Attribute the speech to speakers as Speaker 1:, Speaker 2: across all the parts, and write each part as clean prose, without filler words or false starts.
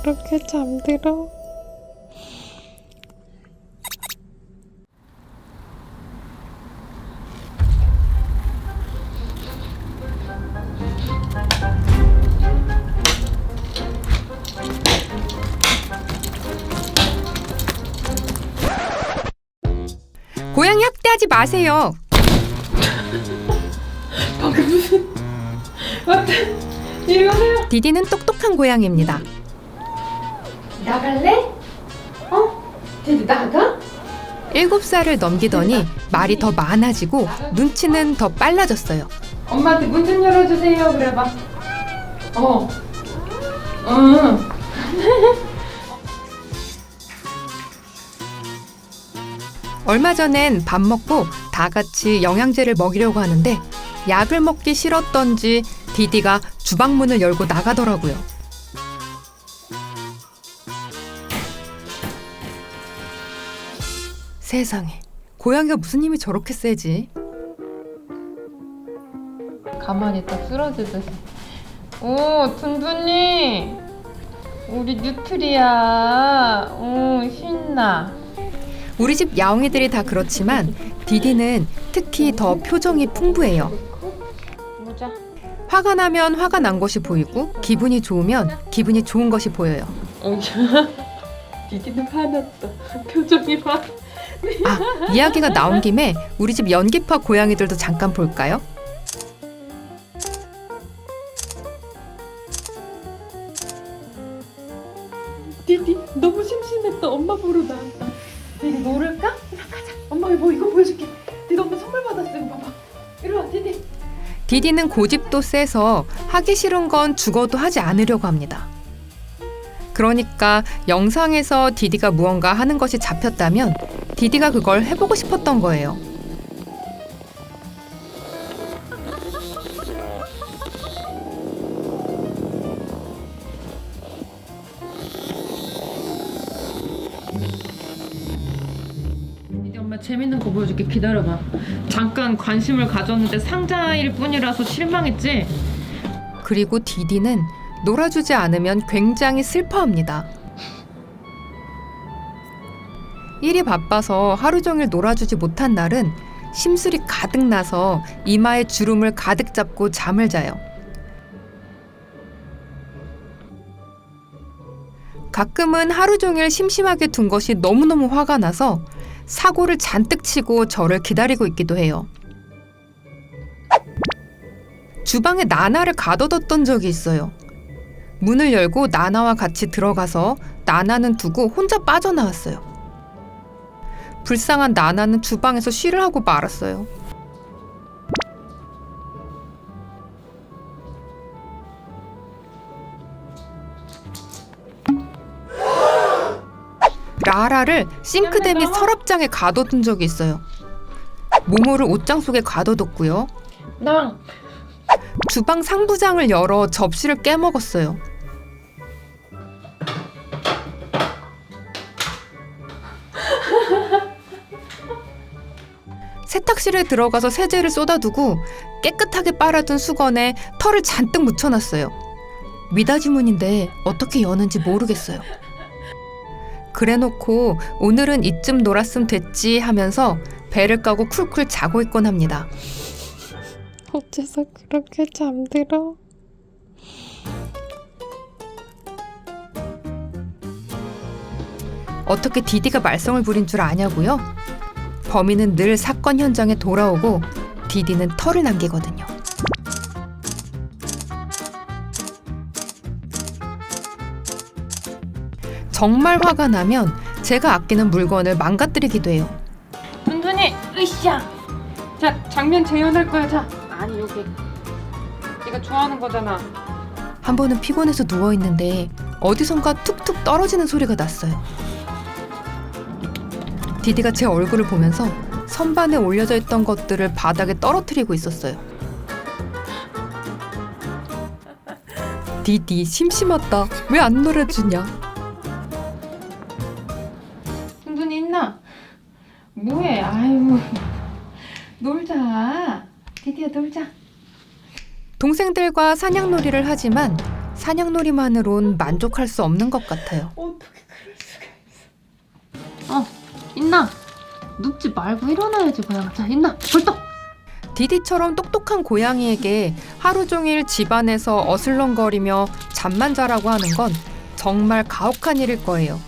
Speaker 1: 그렇게 잠들어?
Speaker 2: 고양이 학대하지 마세요.
Speaker 1: 방금 무슨... 맞다. 이리 오세요.
Speaker 2: 디디는 똑똑한 고양이입니다.
Speaker 1: 나갈래? 디디 나가?
Speaker 2: 7살을 넘기더니 말이 더 많아지고 눈치는 더 빨라졌어요.
Speaker 1: 엄마한테 문 좀 열어주세요. 그래봐. 응.
Speaker 2: 얼마 전엔 밥 먹고 다 같이 영양제를 먹이려고 하는데 약을 먹기 싫었던지 디디가 주방문을 열고 나가더라고요. 세상에, 고양이가 무슨 힘이 저렇게 세지?
Speaker 1: 가만히 있다 쓰러지듯이. 오, 둔둔이. 우리 뉴트리야. 오, 신나.
Speaker 2: 우리 집 야옹이들이 다 그렇지만 디디는 특히 더 표정이 풍부해요.
Speaker 1: 보자.
Speaker 2: 화가 나면 화가 난 것이 보이고 기분이 좋으면 기분이 좋은 것이 보여요.
Speaker 1: 디디는 화났다. 표정이 화.
Speaker 2: 아, 이야기가 나온 김에 우리 집 연기파 고양이들도 잠깐 볼까요?
Speaker 1: 디디 너무 심심했다. 엄마 보러 나왔다. 디디 놀을까? 가자. 엄마 이거 보여줄게. 디디 엄마 선물 받았어. 이거 봐봐. 이리 와 디디.
Speaker 2: 디디는 고집도 세서 하기 싫은 건 죽어도 하지 않으려고 합니다. 그러니까 영상에서 디디가 무언가 하는 것이 잡혔다면 디디가 그걸 해보고 싶었던 거예요.
Speaker 1: 디디 엄마 재밌는 거 보여줄게. 기다려봐. 잠깐 관심을 가졌는데 상자일 뿐이라서 실망했지?
Speaker 2: 그리고 디디는 놀아주지 않으면 굉장히 슬퍼합니다. 일이 바빠서 하루 종일 놀아주지 못한 날은 심술이 가득 나서 이마에 주름을 가득 잡고 잠을 자요. 가끔은 하루 종일 심심하게 둔 것이 너무너무 화가 나서 사고를 잔뜩 치고 저를 기다리고 있기도 해요. 주방에 나나를 가둬뒀던 적이 있어요. 문을 열고 나나와 같이 들어가서 나나는 두고 혼자 빠져나왔어요. 불쌍한 나나는 주방에서 쉬를 하고 말았어요. 라라를 싱크대 및 서랍장에 가둬둔 적이 있어요. 모모를 옷장 속에 가둬뒀고요.
Speaker 1: 나.
Speaker 2: 주방 상부장을 열어 접시를 깨먹었어요. 세탁실에 들어가서 세제를 쏟아두고 깨끗하게 빨아둔 수건에 털을 잔뜩 묻혀놨어요. 미닫이문인데 어떻게 여는지 모르겠어요. 그래놓고 오늘은 이쯤 놀았으면 됐지 하면서 배를 까고 쿨쿨 자고 있곤 합니다.
Speaker 1: 어째서 그렇게 잠들어?
Speaker 2: 어떻게 디디가 말썽을 부린 줄 아냐고요? 범인은 늘 사건 현장에 돌아오고 디디는 털을 남기거든요. 정말 화가 나면 제가 아끼는 물건을 망가뜨리기도 해요.
Speaker 1: 둔둔이, 으쌰. 자, 장면 재현할 거야. 자, 아니 여기. 네가 좋아하는 거잖아.
Speaker 2: 한 번은 피곤해서 누워있는데 어디선가 툭툭 떨어지는 소리가 났어요. 디디가 제 얼굴을 보면서 선반에 올려져 있던 것들을 바닥에 떨어뜨리고 있었어요. 디디 심심하다. 왜 안 놀아주냐?
Speaker 1: 둔둔이 있나? 뭐해? 아유, 놀자. 디디야 놀자.
Speaker 2: 동생들과 사냥놀이를 하지만 사냥놀이만으론 만족할 수 없는 것 같아요.
Speaker 1: 어떻게 그럴 수가 있어. 있나? 눕지 말고 일어나야지 고양아. 자, 있나? 벌떡.
Speaker 2: 디디처럼 똑똑한 고양이에게 하루 종일 집안에서 어슬렁거리며 잠만 자라고 하는 건 정말 가혹한 일일 거예요.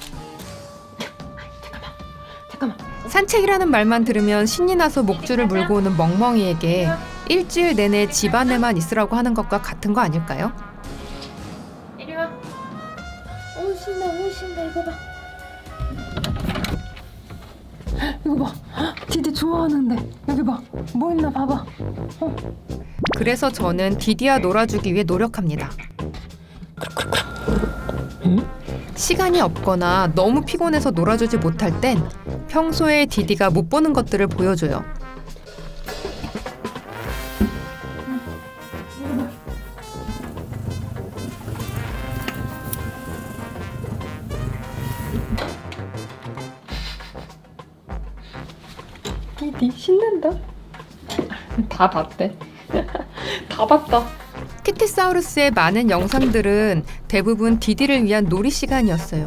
Speaker 1: 잠깐만.
Speaker 2: 산책이라는 말만 들으면 신이 나서 목줄을 물고 오는 멍멍이에게 일주일 내내 집안에만 있으라고 하는 것과 같은 거 아닐까요?
Speaker 1: 이리 와. 오 신나 이거 봐. 이거 봐. 디디 좋아하는데. 여기 봐. 뭐 있나 봐봐.
Speaker 2: 그래서 저는 디디와 놀아주기 위해 노력합니다. 시간이 없거나 너무 피곤해서 놀아주지 못할 땐 평소에 디디가 못 보는 것들을 보여줘요.
Speaker 1: 디디 신난다. 다 봤대. 다 봤다.
Speaker 2: 키티사우루스의 많은 영상들은 대부분 디디를 위한 놀이 시간이었어요.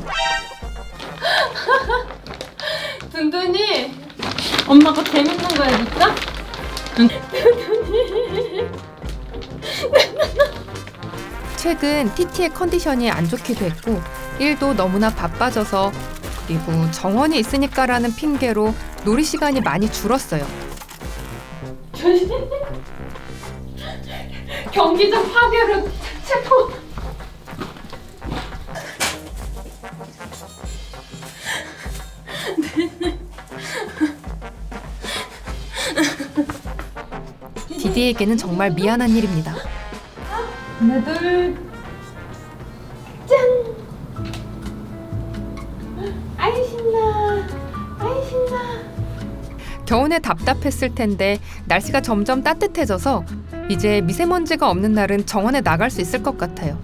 Speaker 1: 둔둔이 엄마가 재밌는 거 해줄까? 둔둔이.
Speaker 2: 최근 티티의 컨디션이 안 좋기도 했고 일도 너무나 바빠져서 그리고 정원이 있으니까라는 핑계로 놀이 시간이 많이 줄었어요.
Speaker 1: 경기장 파괴를 체포.
Speaker 2: 디디에게는 정말 미안한 일입니다.
Speaker 1: 하나 둘 짠. 아이 신나. 아이 신나.
Speaker 2: 겨우내 답답했을 텐데 날씨가 점점 따뜻해져서 이제 미세먼지가 없는 날은 정원에 나갈 수 있을 것 같아요.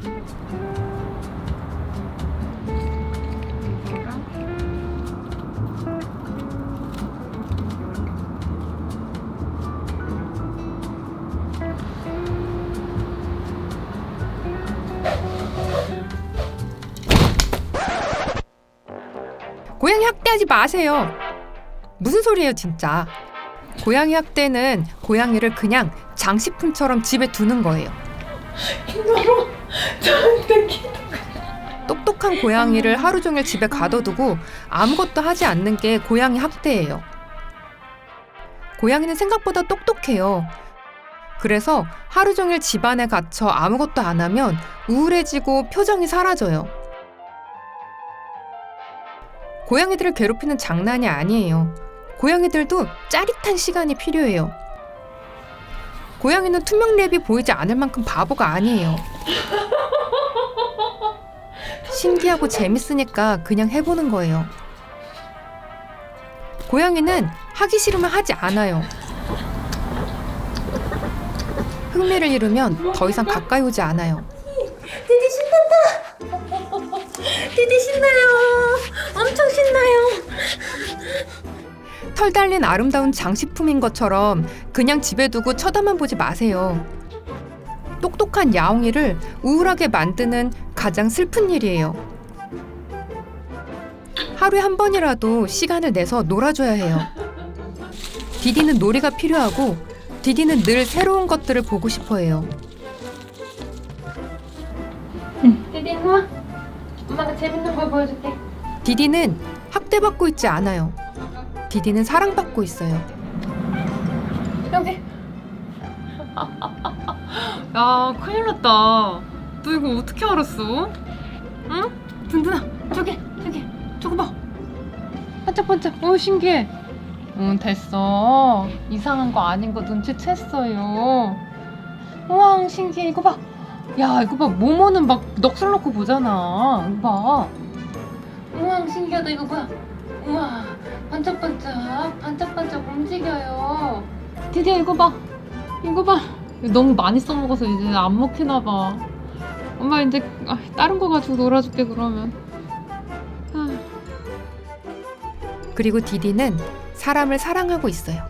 Speaker 2: 고양이 학대하지 마세요. 무슨 소리예요 진짜. 고양이 학대는 고양이를 그냥 장식품처럼 집에 두는 거예요.
Speaker 1: 힘들어. 저한테
Speaker 2: 똑똑한 고양이를 하루 종일 집에 가둬두고 아무것도 하지 않는 게 고양이 학대예요. 고양이는 생각보다 똑똑해요. 그래서 하루 종일 집안에 갇혀 아무것도 안 하면 우울해지고 표정이 사라져요. 고양이들을 괴롭히는 장난이 아니에요. 고양이들도 짜릿한 시간이 필요해요. 고양이는 투명 랩이 보이지 않을 만큼 바보가 아니에요. 신기하고 재밌으니까 그냥 해보는 거예요. 고양이는 하기 싫으면 하지 않아요. 흥미를 잃으면 더 이상 가까이 오지 않아요.
Speaker 1: 디디 신난다. 디디 신나요. 엄청 신나요.
Speaker 2: 털 달린 아름다운 장식품인 것처럼 그냥 집에 두고 쳐다만 보지 마세요. 똑똑한 야옹이를 우울하게 만드는 가장 슬픈 일이에요. 하루에 한 번이라도 시간을 내서 놀아줘야 해요. 디디는 놀이가 필요하고 디디는 늘 새로운 것들을 보고 싶어 해요.
Speaker 1: 디디 일로 와. 엄마가 재밌는 거 보여줄게.
Speaker 2: 디디는 학대받고 있지 않아요. 디디는 사랑받고 있어요.
Speaker 1: 여기. 야, 큰일 났다. 너 이거 어떻게 알았어? 응? 든든아, 저기. 저거 봐. 반짝반짝. 오, 신기해. 응, 됐어. 이상한 거 아닌 거 눈치챘어요. 우와, 신기해. 이거 봐. 야, 이거 봐. 모모는 막 넋을 놓고 보잖아. 이거 봐. 우와, 신기하다. 이거 뭐야? 우와, 반짝반짝 움직여요. 디디야, 이거 봐. 너무 많이 써먹어서 이제 안 먹히나 봐. 엄마 이제 다른 거 가지고 놀아줄게 그러면.
Speaker 2: 그리고 디디는 사람을 사랑하고 있어요.